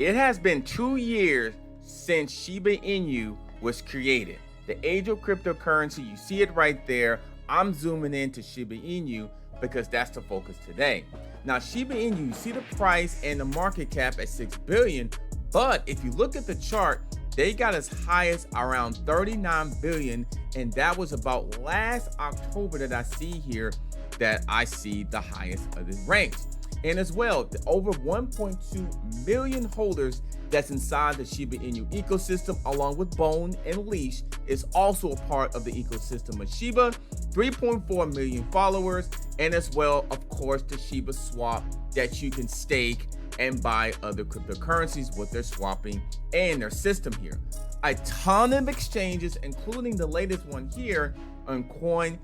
It has been 2 years since Shiba Inu was created. The age of cryptocurrency, you see it right there. I'm zooming into Shiba Inu because that's the focus today. Now, Shiba Inu, you see the price and the market cap at 6 billion, but if you look at the chart, they got as high as around 39 billion, and that was about last October that I see here that I see the highest of the ranks. And as well, over 1.2 million holders that's inside the Shiba Inu ecosystem, along with Bone and Leash, is also a part of the ecosystem of Shiba. 3.4 million followers, and as well, of course, the Shiba swap that you can stake and buy other cryptocurrencies with their swapping and their system here. A ton of exchanges, including the latest one here on CoinSEX.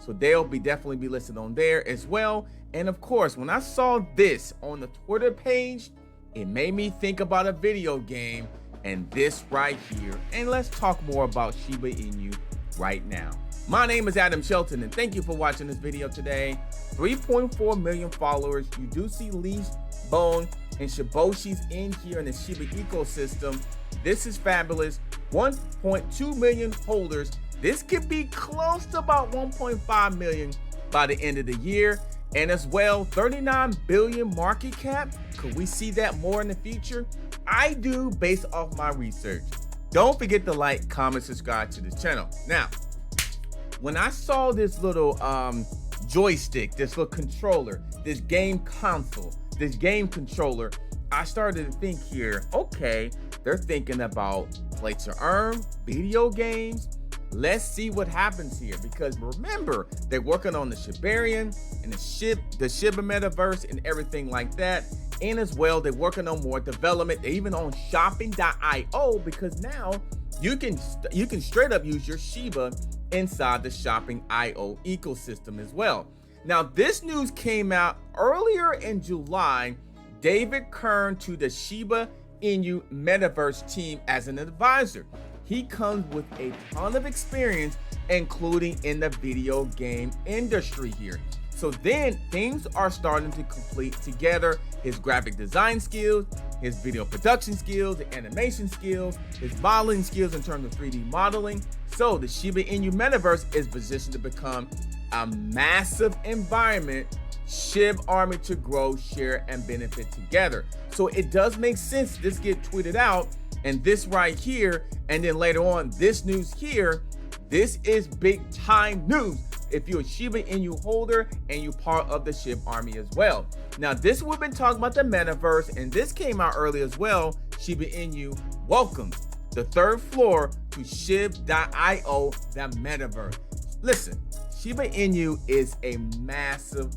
So they'll definitely be listed on there as well. And of course, when I saw this on the Twitter page, it made me think about a video game and this right here. And let's talk more about Shiba Inu right now. My name is Adam Shelton, and thank you for watching this video today. 3.4 million followers. You do see Leash, Bone, and Shiboshis in here in the Shiba ecosystem. This is fabulous. 1.2 million holders. This could be close to about 1.5 million by the end of the year. And as well, 39 billion market cap. Could we see that more in the future? I do, based off my research. Don't forget to like, comment, subscribe to this channel. Now, when I saw this little joystick, this little controller, this game console, this game controller, I started to think here, okay, they're thinking about play to earn, video games. Let's see what happens here, because remember, they're working on the Shibarian and the Shiba metaverse and everything like that. And as well, they're working on more development. They're even on shopping.io, because now you can straight up use your Shiba inside the shopping.io ecosystem as well. Now, this news came out earlier in July. David Kern to the Shiba Inu metaverse team as an advisor. He comes with a ton of experience, including in the video game industry here. So then things are starting to complete together. His graphic design skills, his video production skills, the animation skills, his modeling skills in terms of 3D modeling. So the Shiba Inu metaverse is positioned to become a massive environment, SHIB army to grow, share, and benefit together. So it does make sense this get tweeted out, and this right here, and then later on, this news here, this is big time news if you're a Shiba Inu holder and you're part of the SHIB army as well. Now, this we've been talking about the metaverse, and this came out early as well. Shiba Inu welcomes the third floor to SHIB.io, the metaverse. Listen, Shiba Inu is a massive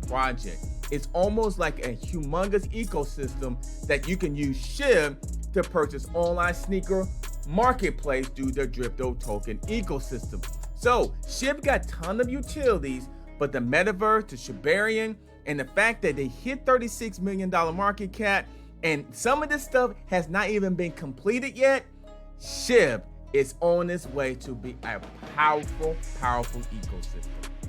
project. It's almost like a humongous ecosystem that you can use SHIB to purchase online sneaker marketplace through their Crypto token ecosystem. So SHIB got a ton of utilities, but the metaverse, the Shibarian, and the fact that they hit $36 million market cap, and some of this stuff has not even been completed yet, SHIB is on its way to be a powerful ecosystem.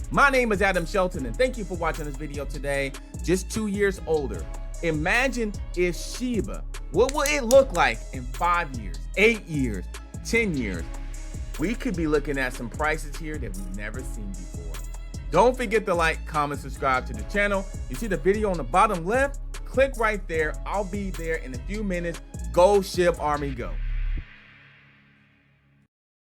My name is Adam Shelton, and thank you for watching this video today. Just 2 years older. Imagine if Shiba, what will it look like in 5 years, 8 years, 10 years? We could be looking at some prices here that we've never seen before. Don't forget to like, comment, subscribe to the channel. You see the video on the bottom left? Click right there. I'll be there in a few minutes. Go SHIB Army, go.